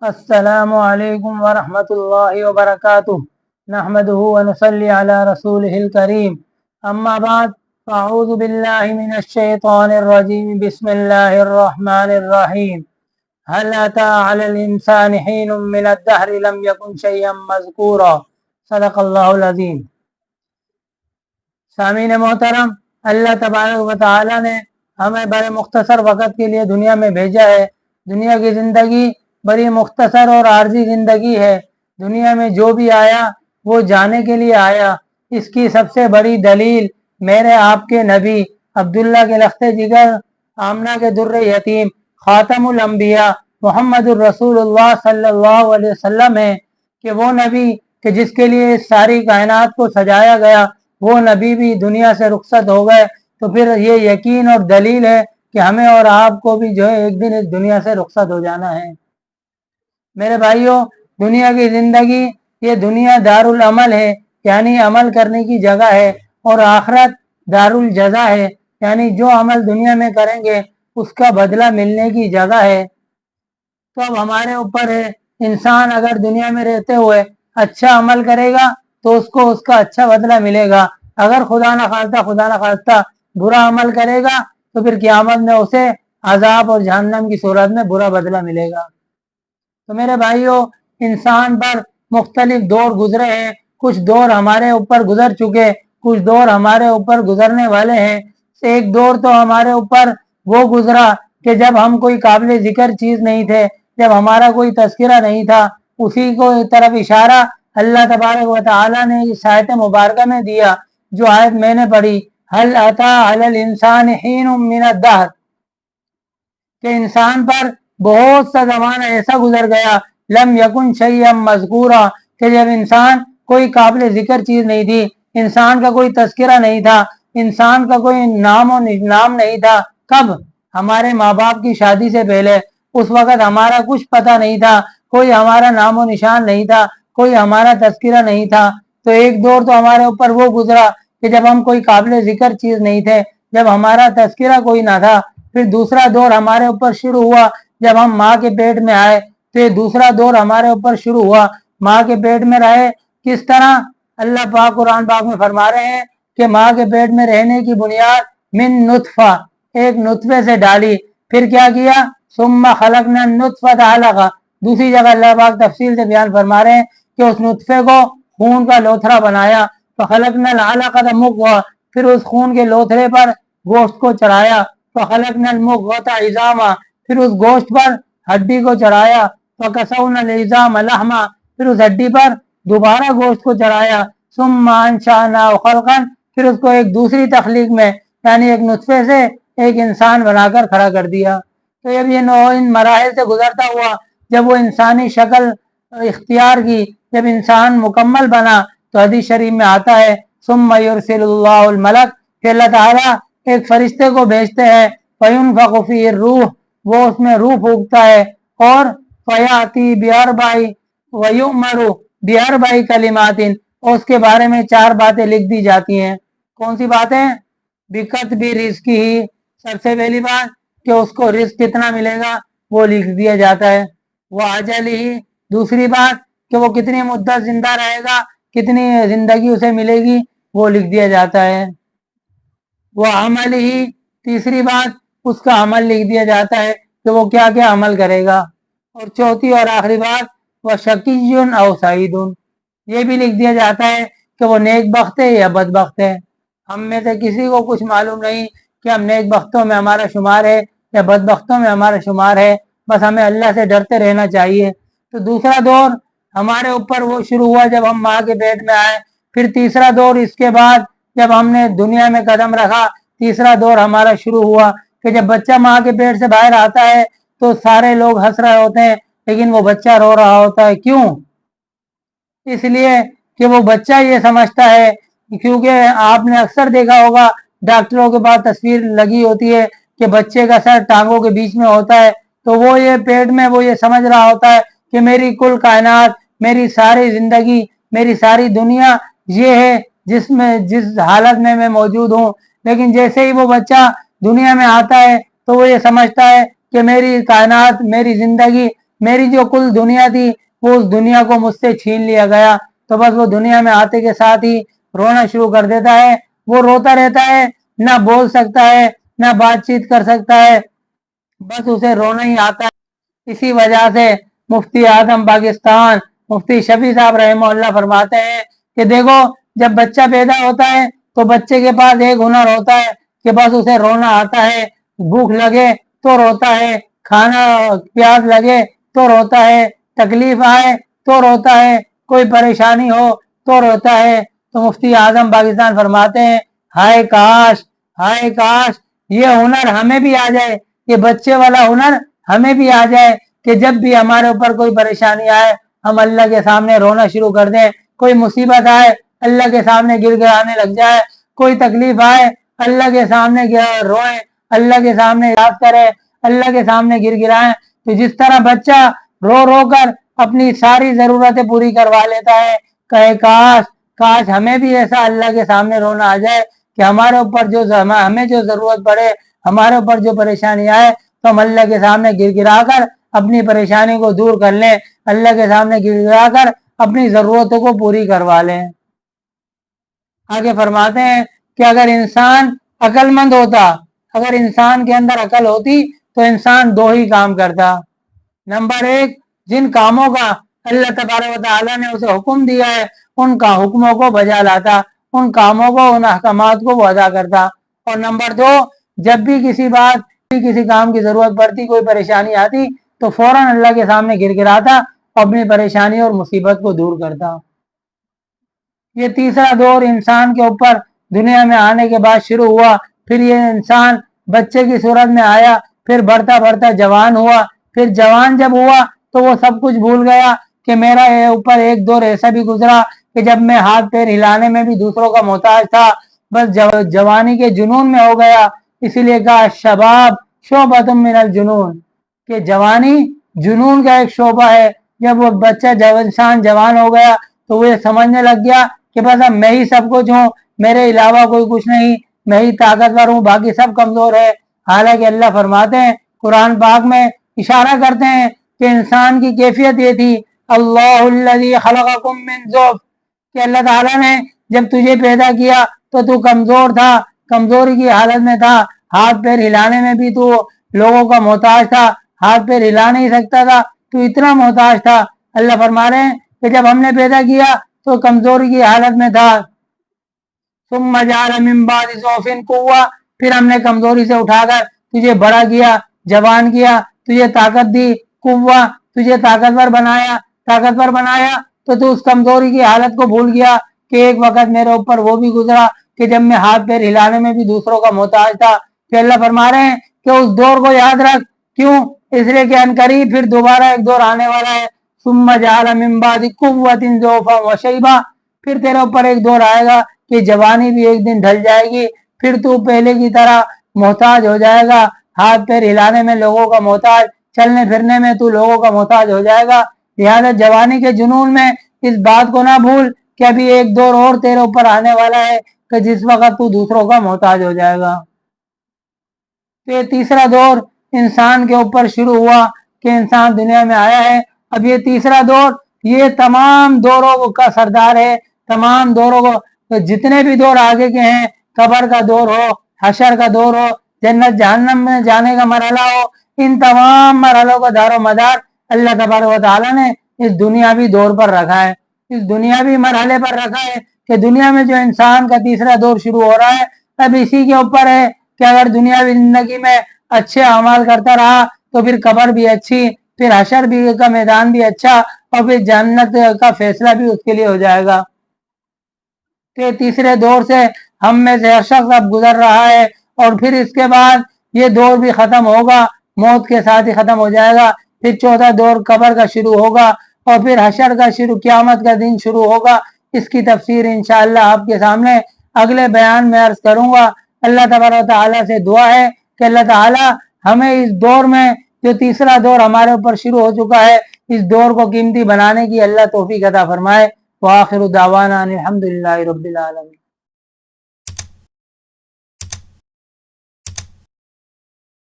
السلام علیکم ورحمۃ اللہ وبرکاتہ نحمده ونصلی علی رسولہ الکریم اما بعد فاعوذ باللہ من الشیطان الرجیم بسم اللہ الرحمن الرحیم هل اتى على الانسان حين من الدهر لم يكن شيئا مذکورا صدق اللہ العظیم۔ سامعین محترم، اللہ تبارک و تعالی نے ہمیں بڑے مختصر وقت کے لیے دنیا میں بھیجا ہے۔ دنیا کی زندگی بڑی مختصر اور عارضی زندگی ہے۔ دنیا میں جو بھی آیا وہ جانے کے لیے آیا۔ اس کی سب سے بڑی دلیل میرے آپ کے نبی عبداللہ کے لخت جگر، آمنہ کے در یتیم، خاتم الانبیاء محمد الرسول اللہ صلی اللہ علیہ وسلم ہے کہ وہ نبی کہ جس کے لیے ساری کائنات کو سجایا گیا، وہ نبی بھی دنیا سے رخصت ہو گئے۔ تو پھر یہ یقین اور دلیل ہے کہ ہمیں اور آپ کو بھی جو ہے ایک دن اس دنیا سے رخصت ہو جانا ہے۔ میرے بھائیوں، دنیا کی زندگی یہ دنیا دار العمل ہے، یعنی عمل کرنے کی جگہ ہے، اور آخرت دار الجزا ہے، یعنی جو عمل دنیا میں کریں گے اس کا بدلہ ملنے کی جگہ ہے۔ تو اب ہمارے اوپر ہے، انسان اگر دنیا میں رہتے ہوئے اچھا عمل کرے گا تو اس کو اس کا اچھا بدلہ ملے گا۔ اگر خدا نہ خواستہ برا عمل کرے گا تو پھر قیامت میں اسے عذاب اور جہنم کی صورت میں برا بدلہ ملے گا۔ تو میرے بھائیوں، انسان پر مختلف دور گزرے ہیں، کچھ دور ہمارے اوپر گزر چکے، کچھ دور ہمارے اوپر گزرنے والے ہیں۔ ایک دور تو ہمارے اوپر وہ گزرا کہ جب ہم کوئی قابل ذکر چیز نہیں تھے، جب ہمارا کوئی تذکرہ نہیں تھا، اسی کو طرف اشارہ اللہ تبارک و تعالی نے اس آیت مبارکہ میں دیا، جو آیت میں نے پڑھی، هل اتى على الانسان حين من الدهر، کہ انسان پر بہت سا زمانہ ایسا گزر گیا، لم یکن شیئا مذکورا، کہ جب انسان کوئی قابل ذکر چیز نہیں تھی، انسان کا کوئی تذکرہ نہیں تھا، انسان کا کوئی نام نہیں تھا۔ کب؟ ہمارے ماں باپ کی شادی سے پہلے۔ اس وقت ہمارا کچھ پتہ نہیں تھا، کوئی ہمارا نام و نشان نہیں تھا، کوئی ہمارا تذکرہ نہیں تھا۔ تو ایک دور تو ہمارے اوپر وہ گزرا کہ جب ہم کوئی قابل ذکر چیز نہیں تھے، جب ہمارا تذکرہ کوئی نہ تھا۔ پھر دوسرا دور ہمارے اوپر شروع ہوا جب ہم ماں کے پیٹ میں آئے، تو یہ دوسرا دور ہمارے اوپر شروع ہوا۔ ماں کے پیٹ میں رہے کس طرح؟ اللہ پاک قرآن پاک میں فرما رہے ہیں کہ ماں کے پیٹ میں رہنے کی بنیاد من نطفہ، ایک نطفے سے ڈالی۔ پھر کیا کیا؟ ثم خلقنا النطفۃ علقہ، دوسری جگہ اللہ پاک تفصیل سے بیان فرما رہے ہیں کہ اس نطفے کو خون کا لوتھڑا بنایا، فخلقنا العلقۃ مضغۃ، پھر اس خون کے لوتھڑے پر گوشت کو چڑھایا، فخلقنا المضغۃ عظاما، پھر اس گوشت پر ہڈی کو چڑھایا، فکسونا العظام لحما، پھر اس ہڈی پر دوبارہ گوشت کو چڑھایا، ثم انشأناہ خلقا، پھر اس کو ایک دوسری تخلیق میں، یعنی ایک نطفے سے ایک انسان بنا کر کھڑا کر دیا۔ تو جب یہ ان مراحل سے گزرتا ہوا، جب وہ انسانی شکل اختیار کی، جب انسان مکمل بنا، تو حدیث شریف میں آتا ہے ثم یرسل اللہ الملک، کہ اللہ تعالیٰ ایک فرشتے کو بھیجتے ہیں، فینفخ فیہ الروح، وہ اس میں روح پھونکتا ہے، اور فیاتی باربع ویؤمر باربع کلمات، اور اس کے بارے میں 4 باتیں لکھ دی جاتی ہیں۔ کون سی باتیں؟ بکتب رزقہ، سب سے پہلی بات کہ اس کو رزق کتنا ملے گا وہ لکھ دیا جاتا ہے۔ وہ اجلہ، دوسری بات کہ وہ کتنی مدت زندہ رہے گا، کتنی زندگی اسے ملے گی وہ لکھ دیا جاتا ہے۔ وہ عمل ہی، تیسری بات اس کا عمل لکھ دیا جاتا ہے کہ وہ کیا کیا عمل کرے گا۔ اور چوتھی اور آخری بات وہ شقی او سعید، یہ بھی لکھ دیا جاتا ہے کہ وہ نیک بخت ہے یا بد بخت ہے۔ ہم میں سے کسی کو کچھ معلوم نہیں کہ ہم نیک بختوں میں ہمارا شمار ہے یا بد بختوں میں ہمارا شمار ہے، بس ہمیں اللہ سے ڈرتے رہنا چاہیے۔ تو دوسرا دور ہمارے اوپر وہ شروع ہوا جب ہم ماں کے پیٹ میں آئے۔ پھر تیسرا دور اس کے بعد جب ہم نے دنیا میں قدم رکھا، تیسرا دور ہمارا شروع ہوا کہ جب بچہ ماں کے پیٹ سے باہر آتا ہے تو سارے لوگ ہنس رہے ہوتے ہیں، لیکن وہ بچہ رو رہا ہوتا ہے۔ کیوں؟ اس لیے کہ وہ بچہ یہ سمجھتا ہے، کیونکہ آپ نے اکثر دیکھا ہوگا ڈاکٹروں کے پاس تصویر لگی ہوتی ہے کہ بچے کا سر ٹانگوں کے بیچ میں ہوتا ہے، تو وہ یہ پیٹ میں وہ یہ سمجھ رہا ہوتا ہے کہ میری کل کائنات، میری ساری زندگی، میری ساری دنیا یہ ہے جس حالت میں موجود ہوں۔ لیکن جیسے ہی وہ بچہ دنیا میں آتا ہے تو وہ یہ سمجھتا ہے کہ میری کائنات، میری زندگی میری جو کل دنیا تھی وہ اس دنیا کو مجھ سے چھین لیا گیا، تو بس وہ دنیا میں آتے کے ساتھ ہی رونا شروع کر دیتا ہے۔ وہ روتا رہتا ہے، نہ بول سکتا ہے، نہ بات چیت کر سکتا ہے، بس اسے رونا ہی آتا ہے۔ اسی وجہ سے مفتی اعظم پاکستان مفتی شفیع صاحب رحمہ اللہ فرماتے ہیں کہ دیکھو، جب بچہ پیدا ہوتا ہے تو بچے کے پاس ایک ہنر ہوتا ہے کہ بس اسے رونا آتا ہے، بھوک لگے تو روتا ہے، کھانا پیاس لگے تو روتا ہے، تکلیف آئے تو روتا ہے، کوئی پریشانی ہو تو روتا ہے۔ تو مفتی اعظم پاکستان فرماتے ہیں، ہائے کاش، ہائے کاش یہ ہنر ہمیں بھی آ جائے، یہ بچے والا ہنر ہمیں بھی آ جائے کہ جب بھی ہمارے اوپر کوئی پریشانی آئے ہم اللہ کے سامنے رونا شروع کر دیں، کوئی مصیبت آئے اللہ کے سامنے گر گرانے لگ جائے، کوئی تکلیف آئے اللہ کے سامنے روئیں، اللہ کے سامنے یاد کریں، اللہ کے سامنے گر گرائیں۔ تو جس طرح بچہ رو رو کر اپنی ساری ضرورتیں پوری کروا لیتا ہے، کہے کاش، کاش ہمیں بھی ایسا اللہ کے سامنے رونا آ جائے کہ ہمارے اوپر ہمیں جو ضرورت پڑے، ہمارے اوپر جو پریشانی آئے تو ہم اللہ کے سامنے گر گرا کر اپنی پریشانی کو دور کر لیں، اللہ کے سامنے گر گرا کر اپنی ضرورتوں کو پوری کروا لیں۔ آگے فرماتے ہیں کہ اگر انسان عقل مند ہوتا، اگر انسان کے اندر عقل ہوتی تو انسان دو ہی کام کرتا۔ نمبر ایک، جن کاموں کا اللہ تبارک و تعالیٰ نے اسے حکم دیا ہے ان کا حکموں کو بجا لاتا، ان کاموں کو، ان احکامات کو وہ ادا کرتا۔ اور نمبر دو، جب بھی کسی بات، کسی کام کی ضرورت پڑتی، کوئی پریشانی آتی تو فوراً اللہ کے سامنے گر گراتا اور اپنی پریشانی اور مصیبت کو دور کرتا۔ یہ تیسرا دور انسان کے اوپر دنیا میں آنے کے بعد شروع ہوا۔ پھر یہ انسان بچے کی صورت میں آیا، پھر بڑھتا بڑھتا جوان ہوا، پھر جوان جب ہوا تو وہ سب کچھ بھول گیا کہ میرا اوپر ایک دور ایسا بھی گزرا کہ جب میں ہاتھ پیر ہلانے میں بھی دوسروں کا محتاج تھا، بس جوانی کے جنون میں ہو گیا۔ اسی لیے کہا شباب شعبۃ من الجنون، کہ جوانی جنون کا ایک شعبہ ہے۔ جب وہ بچہ انسان جوان ہو گیا تو وہ یہ سمجھنے لگ گیا کہ بس اب میں ہی سب کچھ ہوں، میرے علاوہ کوئی کچھ نہیں، میں ہی طاقتور ہوں، باقی سب کمزور ہے۔ حالانکہ اللہ فرماتے ہیں قرآن پاک میں، اشارہ کرتے ہیں کہ انسان کی کیفیت یہ تھی، اللہ الذی خلقکم من ضعف، کہ اللہ تعالیٰ نے جب تجھے پیدا کیا تو کمزور تھا، کمزوری کی حالت میں تھا، ہاتھ پیر ہلانے میں بھی تو لوگوں کا محتاج تھا، ہاتھ پیر ہلا نہیں سکتا تھا، تو اتنا محتاج تھا۔ اللہ فرما رہے ہیں کہ جب ہم نے پیدا کیا تو کمزوری کی حالت میں تھا، ثم جعل من بعد ضعف قوة، پھر ہم نے کمزوری سے اٹھا کر تجھے بڑا کیا، جوان کیا، تجھے طاقت دی، قوة، تجھے طاقتور بنایا تو اس کمزوری کی حالت کو بھول گیا کہ ایک وقت میرے اوپر وہ بھی گزرا کہ جب میں ہاتھ پیر ہلانے میں بھی دوسروں کا محتاج تھا۔ کہ اللہ فرما رہے ہیں کہ اس دور کو یاد رکھ، کیوں؟ اس لیے کہ عنقریب پھر دوبارہ ایک دور آنے والا ہے، ثم جعل من بعد قوة ضعفا وشیبا، پھر تیرے اوپر ایک دور آئے گا کہ جوانی بھی ایک دن ڈھل جائے گی، پھر تو پہلے کی طرح محتاج ہو جائے گا، ہاتھ پیر ہلانے میں لوگوں کا محتاج، چلنے پھرنے میں تو لوگوں کا محتاج ہو جائے گا۔ لہذا جوانی کے جنون میں اس بات کو نہ بھول کہ ابھی ایک دور اور تیرے اوپر آنے والا ہے کہ جس وقت تو دوسروں کا محتاج ہو جائے گا۔ تو یہ تیسرا دور انسان کے اوپر شروع ہوا کہ انسان دنیا میں آیا ہے۔ اب یہ تیسرا دور یہ تمام دوروں کا سردار ہے، تمام دوروں کو، جتنے بھی دور آگے کے ہیں، قبر کا دور ہو، حشر کا دور ہو، جنت جہنم میں جانے کا مرحلہ ہو، ان تمام مرحلوں کا دار و مدار اللہ تبارک و تعالیٰ نے اس دنیاوی دور پر رکھا ہے، اس دنیاوی مرحلے پر رکھا ہے کہ دنیا میں جو انسان کا تیسرا دور شروع ہو رہا ہے اب اسی کے اوپر ہے کہ اگر دنیاوی زندگی میں اچھے اعمال کرتا رہا تو پھر قبر بھی اچھی، پھر حشر بھی کا میدان بھی اچھا، اور پھر جنت کا فیصلہ بھی اس کے لیے ہو جائے گا۔ کہ تیسرے دور سے ہم میں سے ہر شخص اب گزر رہا ہے، اور پھر اس کے بعد یہ دور بھی ختم ہوگا، موت کے ساتھ ہی ختم ہو جائے گا۔ پھر چوتھا دور قبر کا شروع ہوگا، اور پھر حشر کا شروع، قیامت کا دن شروع ہوگا۔ اس کی تفسیر انشاءاللہ آپ کے سامنے اگلے بیان میں عرض کروں گا۔ اللہ تبارک و تعالیٰ سے دعا ہے کہ اللہ تعالیٰ ہمیں اس دور میں، جو تیسرا دور ہمارے اوپر شروع ہو چکا ہے، اس دور کو قیمتی بنانے کی اللہ توفیق عطا فرمائے۔ وآخر دعوانا الحمدللہ رب العالمین۔